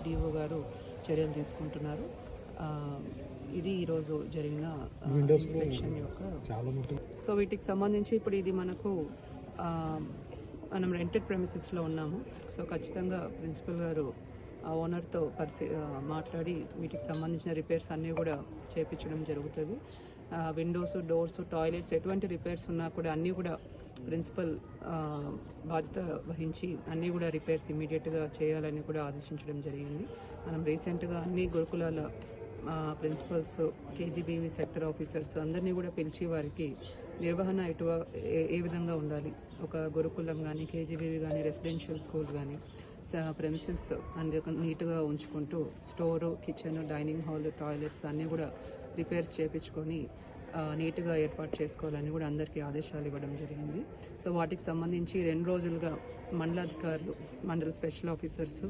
DO గారు చర్యలు తీసుకుంటున్నారు. ఇది ఈరోజు జరిగిన ఇన్స్పెక్షన్ యొక్క. సో వీటికి సంబంధించి ఇప్పుడు ఇది మనకు మనం రెంటెడ్ ప్రెమిసెస్లో ఉన్నాము. సో ఖచ్చితంగా ప్రిన్సిపల్ గారు ఓనర్తో మాట్లాడి వీటికి సంబంధించిన రిపేర్స్ అన్నీ కూడా చేయించడం జరుగుతుంది. విండోస్, డోర్స్, టాయిలెట్స్ ఎటువంటి రిపేర్స్ ఉన్నా కూడా అన్నీ కూడా ప్రిన్సిపల్ బాధ్యత వహించి అన్నీ కూడా రిపేర్స్ ఇమీడియట్గా చేయాలని కూడా ఆదేశించడం జరిగింది. మనం రీసెంట్గా అన్ని గురుకులాల ప్రిన్సిపల్స్, కేజీబీవీ సెక్టర్ ఆఫీసర్స్ అందరినీ కూడా పిలిచి వారికి నిర్వహణ ఏ విధంగా ఉండాలి, ఒక గురుకులం కానీ, కేజీబీవీ కానీ, రెసిడెన్షియల్ స్కూల్ కానీ ప్రెమిసెస్ అన్ని నీట్గా ఉంచుకుంటూ store, kitchen, dining hall, toilets అన్నీ కూడా రిపేర్స్ చేయించుకొని నీట్గా ఏర్పాటు చేసుకోవాలని కూడా అందరికీ ఆదేశాలు ఇవ్వడం జరిగింది. సో వాటికి సంబంధించి 2 రోజులుగా మండలాధికారులు, మండల స్పెషల్ ఆఫీసర్స్